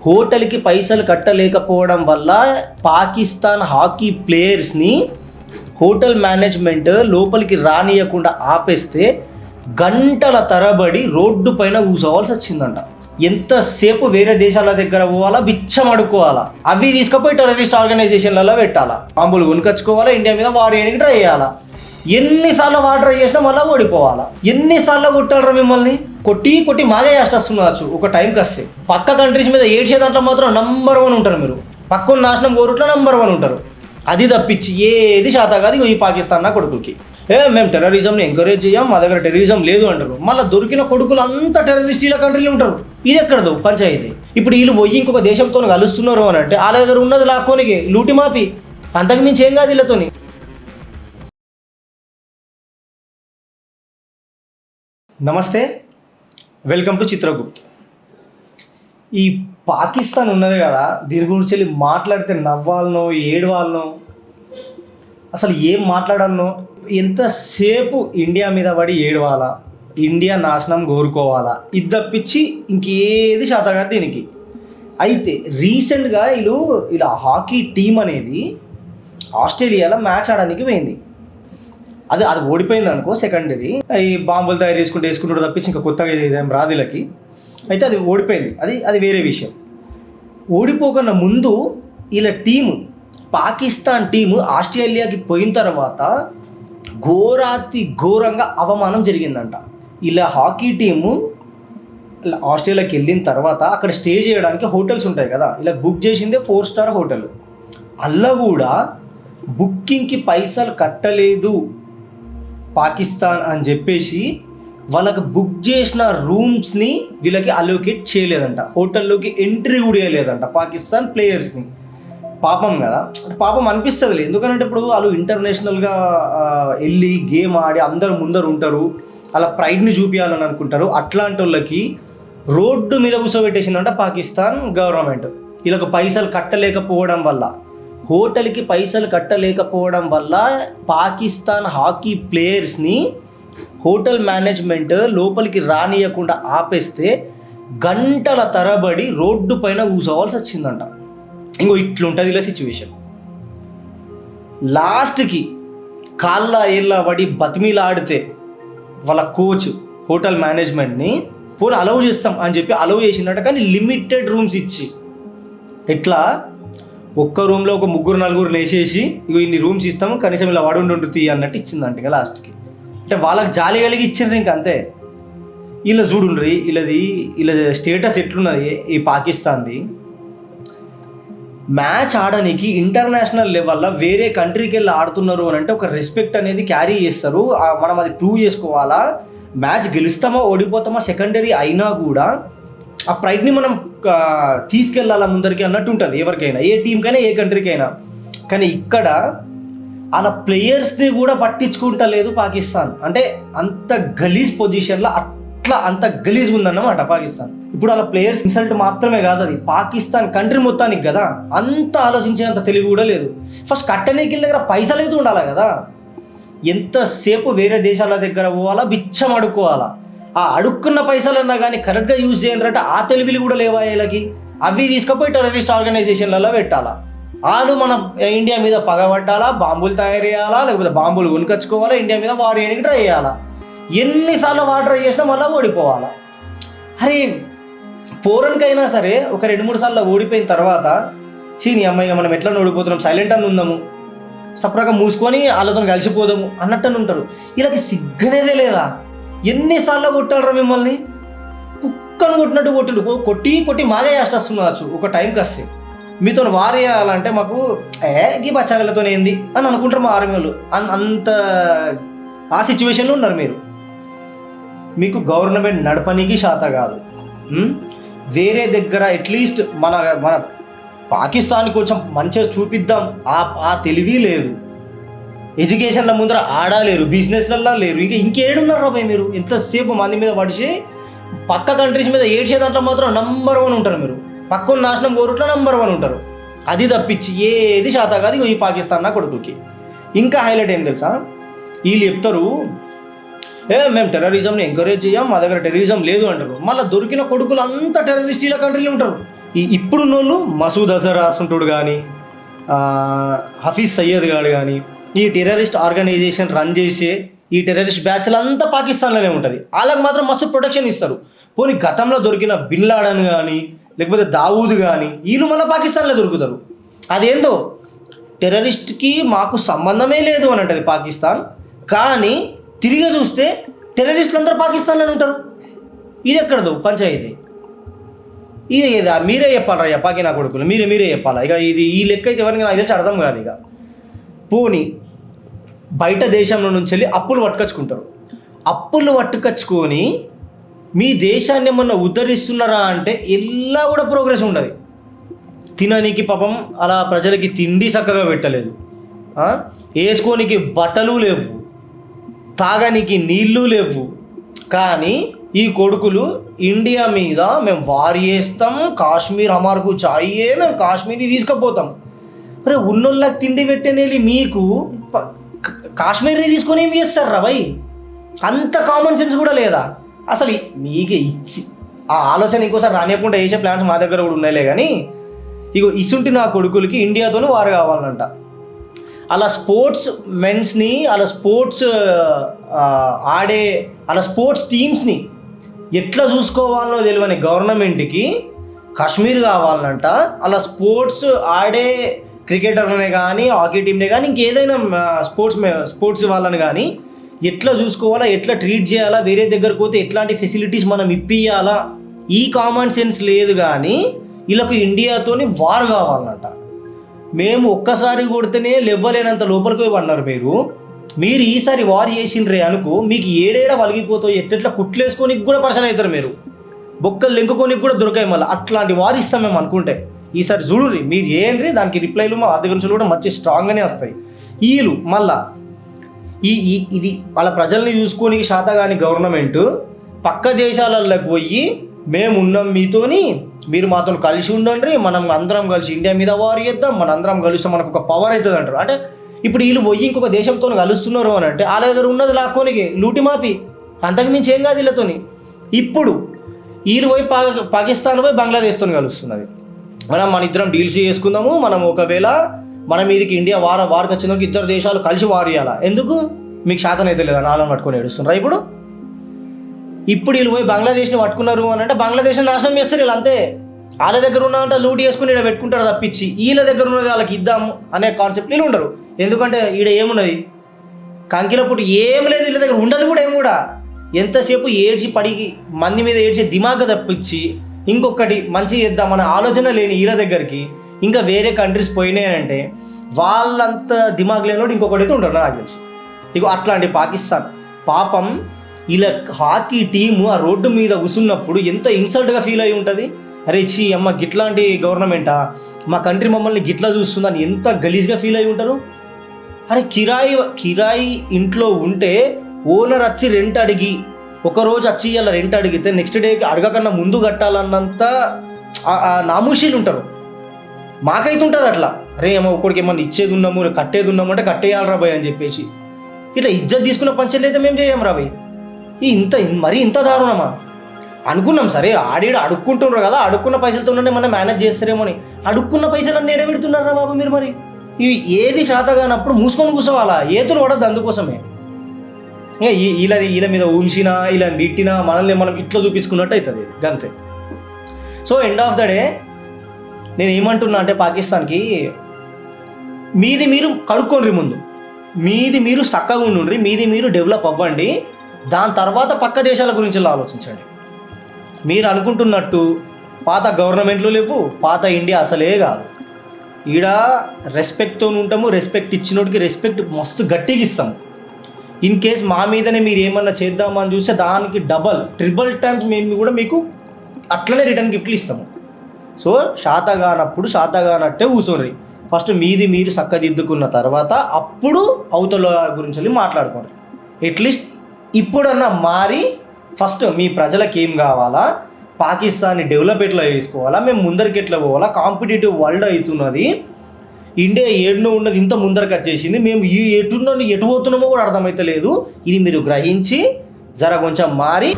హోటల్కి పైసలు కట్టలేకపోవడం వల్ల పాకిస్తాన్ హాకీ ప్లేయర్స్ని హోటల్ మేనేజ్మెంట్ లోపలికి రానియకుండా ఆపేస్తే గంటల తరబడి రోడ్డు పైన కూర్చోవాల్సి వచ్చిందంట. ఎంతసేపు వేరే దేశాల దగ్గర పోవాలా, బిచ్చం అడుక్కోవాలా, అవి తీసుకుపోయి టెర్రరిస్ట్ ఆర్గనైజేషన్లలో పెట్టాలా, బాంబులు కొనుకొచ్చుకోవాలా, ఇండియా మీద వార్ చేయడానికి ట్రై చేయాలా. ఎన్నిసార్లు వార్ ట్రై చేసినా మళ్ళీ ఓడిపోవాలా. ఎన్నిసార్లు కొట్టాలరా మిమ్మల్ని, కొట్టి మాగే చేస్తొస్తున్నారు. ఒక టైంకి వస్తే పక్క కంట్రీస్ మీద ఏడ్చే దాంట్లో మాత్రం నంబర్ 1 ఉంటారు మీరు, పక్కన నాశనం కోరుట్లో నంబర్ 1 ఉంటారు. అది తప్పించి ఏది శాతం కాదు ఈ పాకిస్తాన్ నా కొడుకులకి. మేము టెర్రరిజంని ఎంకరేజ్ చేయం, మా దగ్గర టెర్రరిజం లేదు అంటారు. మళ్ళీ దొరికిన కొడుకులు అంతా టెర్రరిస్టుల కంట్రీలో ఉంటారు. ఇది ఎక్కడదు పంచాయతీ. ఇప్పుడు వీళ్ళు పోయి ఇంకొక దేశంతో కలుస్తున్నారు అని అంటే వాళ్ళ దగ్గర ఉన్నది లాక్కోనికి లూటి మాపి, అంతకు మించి ఏం కాదు వీళ్ళతోని. నమస్తే, వెల్కమ్ టు చిత్రగుప్త్. ఈ పాకిస్తాన్ ఉన్నది కదా, దీని గురించి వెళ్ళి మాట్లాడితే నవ్వాలనో ఏడవాలనో, అసలు ఏం మాట్లాడాలనో, ఎంతసేపు ఇండియా మీద పడి ఏడవాలా, ఇండియా నాశనం కోరుకోవాలా, ఇది తప్పించి ఇంకేది శాతగా దీనికి. అయితే రీసెంట్గా ఇలా హాకీ టీం అనేది ఆస్ట్రేలియాలో మ్యాచ్ ఆడడానికి పోయింది. అది ఓడిపోయింది అనుకో, సెకండరీ ఈ బాంబులు తయారు వేసుకుంటూ తప్పించి ఇంకా కొత్తగా ఏం రాదులకి. అయితే అది ఓడిపోయింది, అది వేరే విషయం. ఓడిపోకన్నా ముందు ఇలా టీము, పాకిస్తాన్ టీము ఆస్ట్రేలియాకి పోయిన తర్వాత ఘోరంగా అవమానం జరిగిందంట. ఇలా హాకీ టీము ఆస్ట్రేలియాకి వెళ్ళిన తర్వాత అక్కడ స్టే చేయడానికి హోటల్స్ ఉంటాయి కదా, ఇలా బుక్ చేసిందే 4 స్టార్ హోటల్. అలా కూడా బుకింగ్కి పైసలు కట్టలేదు పాకిస్తాన్ అని చెప్పేసి వాళ్ళకి బుక్ చేసిన రూమ్స్ని వీళ్ళకి అలోకేట్ చేయలేదంట, హోటల్లోకి ఎంట్రీ కూడా చేయలేదంట పాకిస్తాన్ ప్లేయర్స్ని. పాపం కదా, పాపం అనిపిస్తుంది. ఎందుకంటే ఇప్పుడు వాళ్ళు ఇంటర్నేషనల్గా వెళ్ళి గేమ్ ఆడి అందరు ముందరు ఉంటారు, అలా ప్రైడ్ని చూపించాలని అనుకుంటారు. అట్లాంటి వాళ్ళకి రోడ్డు మీద కూర్చోబెట్టేసిందంట పాకిస్తాన్ గవర్నమెంట్. వీళ్ళకి పైసలు కట్టలేకపోవడం వల్ల, హోటల్కి పైసలు కట్టలేకపోవడం వల్ల పాకిస్తాన్ హాకీ ప్లేయర్స్ని హోటల్ మేనేజ్మెంట్ లోపలికి రానియకుండా ఆపేస్తే గంటల తరబడి రోడ్డు పైన కూర్చోవాల్సి వచ్చిందంట. ఇంకో ఇట్లుంటుంది ఇలా సిచ్యువేషన్. లాస్ట్కి కాళ్ళ ఏళ్ళ పడి బతిమీలాడితే వాళ్ళ కోచ్ హోటల్ మేనేజ్మెంట్ని పోనీ అలౌ చేస్తాం అని చెప్పి అలౌ చేసిందట, కానీ లిమిటెడ్ రూమ్స్ ఇచ్చి. ఎట్లా, ఒక్క రూమ్లో ఒక 3-4 వేసేసి ఇగో ఇన్ని రూమ్స్ ఇస్తాము, కనీసం ఇలా వాడుండుతీ అన్నట్టు ఇచ్చిందంట. ఇంకా లాస్ట్కి అంటే వాళ్ళకి జాలి కలిగి ఇచ్చిండ్రు ఇంక అంతే. ఇలా చూడుండ్రి, ఇలా స్టేటస్ ఎట్లున్నది ఈ పాకిస్తాన్ది. మ్యాచ్ ఆడడానికి ఇంటర్నేషనల్ లెవెల్లో వేరే కంట్రీకి వెళ్ళి ఆడుతున్నారు అని అంటే ఒక రెస్పెక్ట్ అనేది క్యారీ చేస్తారు. మనం అది ప్రూవ్ చేసుకోవాలా. మ్యాచ్ గెలుస్తామా ఓడిపోతామా సెకండరీ అయినా కూడా ఆ ప్రైడ్ని మనం తీసుకెళ్ళాలా ముందరికి అన్నట్టు ఉంటుంది ఎవరికైనా, ఏ టీంకైనా ఏ కంట్రీకైనా. కానీ ఇక్కడ అలా ప్లేయర్స్ని కూడా పట్టించుకుంటలేదు పాకిస్తాన్. అంటే అంత గలీజ్ పొజిషన్లో అంత గలీజ్ ఉందన్నమాట పాకిస్తాన్. ఇప్పుడు అలా ప్లేయర్స్ ఇన్సల్ట్ మాత్రమే కాదు, అది పాకిస్తాన్ కంట్రీ మొత్తానికి కదా, అంత ఆలోచించేంత తెలివి కూడా లేదు. ఫస్ట్ కట్టనీకి దగ్గర పైసలు అయితే ఉండాలి కదా. ఎంతసేపు వేరే దేశాల దగ్గర పోవాలా, బిచ్చం అడుక్కోవాలా, ఆ అడుక్కున్న పైసలన్నా కానీ కరెక్ట్గా యూజ్ చేయాలంటే ఆ తెలివిలు కూడా లేవా వీళ్ళకి. అవి తీసుకుపోయి టెర్రరిస్ట్ ఆర్గనైజేషన్లలో పెట్టాలా. వాళ్ళు మన ఇండియా మీద పగబట్టాలా, బాంబులు తయారు చేయాలా, లేకపోతే బాంబులు కొనుకొచ్చుకోవాలా, ఇండియా మీద వార్ చేయడానికి ట్రై చేయాలా. ఎన్నిసార్లు వార్ ట్రై చేసినా మళ్ళీ ఓడిపోవాలా. అరే పోరన్కైనా సరే ఒక 2-3 సార్లు ఓడిపోయిన తర్వాత చీని అమ్మాయి మనం ఎట్లా ఓడిపోతున్నాం, సైలెంట్ అని ఉందాము, సపరేట్గా మూసుకొని వాళ్ళతో కలిసిపోదాము అన్నట్టు ఉంటారు. వీళ్ళకి సిగ్గనేదే లేదా. ఎన్నిసార్లు కొట్టాలరా మిమ్మల్ని, కుక్కను కొట్టినట్టు కొట్టి మాగే చేస్తొస్తున్నారు. ఒక టైంకి వస్తే మీతో వార్ చేయాలంటే మాకు గీ బచ్చాగలతో ఏంది అని అనుకుంటారు మా ఆర్మీ వాళ్ళు. అంత ఆ సిచ్యువేషన్లో ఉన్నారు మీరు. మీకు గవర్నమెంట్ నడపనికి శాత కాదు. వేరే దగ్గర అట్లీస్ట్ మన పాకిస్తాన్ కొంచెం మంచిగా చూపిద్దాం ఆ తెలివి లేదు. ఎడ్యుకేషన్ల ముందర ఆడలేరు, బిజినెస్లలో లేరు. ఇంకేడున్నారా మీరు. ఎంతసేపు మంది మీద పడిచి పక్క కంట్రీస్ మీద ఏడ్చే దాంట్లో మాత్రం నంబర్ 1 ఉంటారు మీరు, పక్కన నాశనం కోరుట్లో నంబర్ 1 ఉంటారు. అది తప్పించి ఏది శాతం కాదు ఈ పాకిస్తాన్ నా కొడుకులకి. ఇంకా హైలైట్ ఏం తెలుసా, వీళ్ళు చెప్తారు మేము టెర్రరిజంని ఎంకరేజ్ చేయం, మా దగ్గర టెర్రరిజం లేదు అంటారు. మళ్ళీ దొరికిన కొడుకులు అంతా టెర్రరిస్టుల కంట్రీలో ఉంటారు. ఇప్పుడున్న వాళ్ళు మసూద్ అజర్ రాసుంటాడు కానీ హఫీజ్ సయ్యద్ గారు కానీ ఈ టెర్రరిస్ట్ ఆర్గనైజేషన్ రన్ చేసే ఈ టెర్రరిస్ట్ బ్యాచ్లు అంతా పాకిస్తాన్లోనే ఉంటుంది. వాళ్ళకి మాత్రం మస్తు ప్రొటెక్షన్ ఇస్తారు. పోనీ గతంలో దొరికిన బిన్ లాడన్ కానీ లేకపోతే దావూద్ కానీ వీళ్ళు మళ్ళీ పాకిస్తాన్లో దొరుకుతారు. అదేందో టెర్రరిస్ట్కి మాకు సంబంధమే లేదు అని అంటది పాకిస్తాన్, కానీ తిరిగి చూస్తే టెర్రరిస్టులు అందరూ పాకిస్తాన్లోనే ఉంటారు. ఇది ఎక్కడదు పంచాయతీ? ఇది మీరే చెప్పాలరా పాకి నా కొడుకులు, మీరే చెప్పాలా. ఇక ఇది ఈ లెక్క అయితే ఎవరికి నాకు తెలిసి అర్థం కాదు. ఇక పోనీ బయట దేశంలో నుంచి వెళ్ళి అప్పులు పట్టుకొచ్చుకుంటారు. అప్పులు పట్టుకొచ్చుకొని మీ దేశాన్ని ఏమన్నా ఉద్ధరిస్తున్నారా అంటే ఎలా కూడా ప్రోగ్రెస్ ఉండదు. తిననీకి పాపం అలా ప్రజలకి తిండి చక్కగా పెట్టలేదు, వేసుకోనికి బట్టలు లేవు, తాగనికి నీళ్ళు లేవు. కానీ ఈ కొడుకులు ఇండియా మీద మేము వార్ చేస్తాం, కాశ్మీర్ హమార్కు చాయే, మేము కాశ్మీర్ని తీసుకుపోతాం. అరే ఉన్నోళ్ళకి తిండి పెట్టేనేది మీకు కాశ్మీర్ని తీసుకొని ఏం చేస్తారా భయ్? అంత కామన్ సెన్స్ కూడా లేదా అసలు? మీకే ఇచ్చి ఆ ఆలోచన ఇంకోసారి రానియకుండా వేసే ప్లాన్స్ మా దగ్గర కూడా ఉన్నాయిలే. కానీ ఇగో ఇసుంటి నా కొడుకులకి ఇండియాతోనే వారు కావాలంట. అలా స్పోర్ట్స్ మెన్స్ని, అలా స్పోర్ట్స్ అలా స్పోర్ట్స్ టీమ్స్ని ఎట్లా చూసుకోవాలనో తెలియని గవర్నమెంట్కి కాశ్మీర్ కావాలంట. అలా ఆడే క్రికెటర్నే కానీ హాకీ టీమ్నే కానీ ఇంకేదైనా స్పోర్ట్స్ వాళ్ళని కానీ ఎట్లా చూసుకోవాలా, ఎట్లా ట్రీట్ చేయాలా, వేరే దగ్గరకు పోతే ఎట్లాంటి ఫెసిలిటీస్ మనం ఇప్పియాలా, ఈ కామన్ సెన్స్ లేదు. కానీ వీళ్ళకు ఇండియాతోని వార్ కావాలంట. మేము ఒక్కసారి కొడితేనే లెవ్వలేనంత లోపలికి పోయి పడినారు మీరు ఈసారి వార్ చేసిండ్రే అనుకో, మీకు ఏడేడ వలిగిపోతావు, ఎట్లా కుట్లేసుకోనికి కూడా పర్సన్ అవుతారు. మీరు బొక్కలు లెంకుకోనికి కూడా దొరకాయి. మళ్ళీ అట్లాంటి వార్ ఇస్తాం మేము అనుకుంటే. ఈసారి చూడుర్రి మీరు ఏంద్రి, దానికి రిప్లైలు మా దగ్గర నుంచి కూడా మంచి స్ట్రాంగ్గానే వస్తాయి. వీళ్ళు మళ్ళా ఇది వాళ్ళ ప్రజల్ని చూసుకోనికి శాత కానీ గవర్నమెంట్ పక్క దేశాలలోకి పోయి మేము ఉన్నాం మీతోని, మీరు మాతో కలిసి ఉండండి, మనం అందరం కలిసి ఇండియా మీద వార్ చేద్దాం, మన అందరం కలిసి మనకు ఒక పవర్ అవుతుంది అంటారు. అంటే ఇప్పుడు వీళ్ళు పోయి ఇంకొక దేశంతో కలుస్తున్నారు అని అంటే వాళ్ళ దగ్గర ఉన్నది లాక్కోనికి లూటి మాపి, అంతకు మించి ఏం కాదు వీళ్ళతోని. ఇప్పుడు వీళ్ళు పోయి పాకిస్తాన్ పోయి బంగ్లాదేశ్తో కలుస్తున్నది. మన ఇద్దరం డీల్స్ చేసుకుందాము, మనం ఒకవేళ మన మీదకి ఇండియా వార్కి వచ్చినాక ఇద్దరు దేశాలు కలిసి వార్ చేయాలా, ఎందుకు మీకు శాతం అయితే లేదా నాలుగు పట్టుకొని ఏడుస్తున్నారా? ఇప్పుడు వీళ్ళు పోయి బంగ్లాదేశ్ని పట్టుకున్నారు అని అంటే బంగ్లాదేశ్ని నాశనం చేస్తారు వీళ్ళు అంతే. వాళ్ళ దగ్గర ఉన్నదంటే లూట్ చేసుకుని ఇక్కడ పెట్టుకుంటారు తప్పించి వీళ్ళ దగ్గర ఉన్నది వాళ్ళకి ఇద్దాము అనే కాన్సెప్ట్ వీళ్ళు ఉండరు. ఎందుకంటే ఈడ ఏమున్నది, కంకిల పుట్టు ఏం లేదు వీళ్ళ దగ్గర, ఉండదు కూడా ఏం కూడా. ఎంతసేపు ఏడ్చి పడికి మంది మీద ఏడ్చే దిమాగ్ తప్పించి ఇంకొకటి మంచి చేద్దామనే ఆలోచన లేని వీళ్ళ దగ్గరికి ఇంకా వేరే కంట్రీస్ పోయినాయంటే వాళ్ళంత దిమాగ్ లేనోడు ఇంకొకటి అయితే ఉండరు నాకు తెలిసి. ఇక అట్లాంటి పాకిస్తాన్ పాపం ఇలా హాకీ టీము ఆ రోడ్డు మీద కూసున్నప్పుడు ఎంత ఇన్సల్ట్గా ఫీల్ అయి ఉంటుంది. అరే చీ అమ్మ గిట్లాంటి గవర్నమెంటా, మా కంట్రీ మమ్మల్ని గిట్లా చూస్తుందని ఎంత గలీజ్గా ఫీల్ అయి ఉంటారు. అరే కిరాయి ఇంట్లో ఉంటే ఓనర్ వచ్చి రెంట్ అడిగి ఒకరోజు వచ్చి ఇలా రెంట్ అడిగితే నెక్స్ట్ డేకి అడగకన్నా ముందు కట్టాలన్నంత నామూషీలు ఉంటారు. మాకైతే ఉంటుంది అట్లా, అరే ఏమో ఒకడికి ఏమన్నా ఇచ్చేది ఉన్నాము కట్టేది ఉన్నాము అంటే కట్టేయాలి రాబాయ్ అని చెప్పేసి ఇట్లా ఇజ్జత్ తీసుకున్న పంచాయతీ అయితే మేము చేయం రాబాయ్. మరీ ఇంత దారుణమా అనుకున్నాం. సరే ఆడేడు అడుక్కుంటున్నారు కదా, అడుక్కున్న పైసలతోనే మనం మేనేజ్ చేస్తారేమో అని. అడుక్కున్న పైసలన్నీ ఎడబెడుతున్నారా బాబు మీరు? మరి ఇవి ఏది శాతగానప్పుడు మూసుకొని కూర్చోవాలా, ఏతులు పడద్దు. అందుకోసమే వీళ్ళ మీద ఉంచినా ఇలా తిట్టినా మనల్ని మనం ఇట్లా చూపించుకున్నట్టు అవుతుంది గంతే. So end of the day నేను ఏమంటున్నా అంటే పాకిస్తాన్కి మీది మీరు కడుక్కోండి, ముందు మీది మీరు చక్కగా ఉండండి, మీది మీరు డెవలప్ అవ్వండి, దాని తర్వాత పక్క దేశాల గురించి ఆలోచించండి. మీరు అనుకుంటున్నట్టు పాత గవర్నమెంట్లు లేవు, పాత ఇండియా అసలే కాదు. ఈడ రెస్పెక్ట్తో ఉంటాము, రెస్పెక్ట్ ఇచ్చినోడికి రెస్పెక్ట్ మస్తు గట్టిగా ఇస్తాము. ఇన్ కేస్ మా మీదనే మీరు ఏమన్నా చేద్దామని చూస్తే దానికి ట్రిపుల్ టైమ్స్ మేము కూడా మీకు అట్లనే రిటర్న్ గిఫ్ట్లు ఇస్తాము. సో శాతగానప్పుడు శాతగానట్టే కూర్చోండి. ఫస్ట్ మీది మీరు చక్కదిద్దుకున్న తర్వాత అప్పుడు అవతల గురించి మాట్లాడుకోండి. అట్లీస్ట్ ఇప్పుడన్నా మారి ఫస్ట్ మీ ప్రజలకు ఏం కావాలా, పాకిస్తాన్ని డెవలప్ ఎట్లా చేసుకోవాలా, మేము ముందరికి ఎట్లా పోవాలా, కాంపిటేటివ్ వరల్డ్ అవుతున్నది, ఇండియా ఏడునో ఉన్నది ఇంత ముందరకు వచ్చేసింది, మేము ఎటు పోతున్నామో కూడా అర్థమైతే లేదు. ఇది మీరు గ్రహించి జర కొంచెం మారి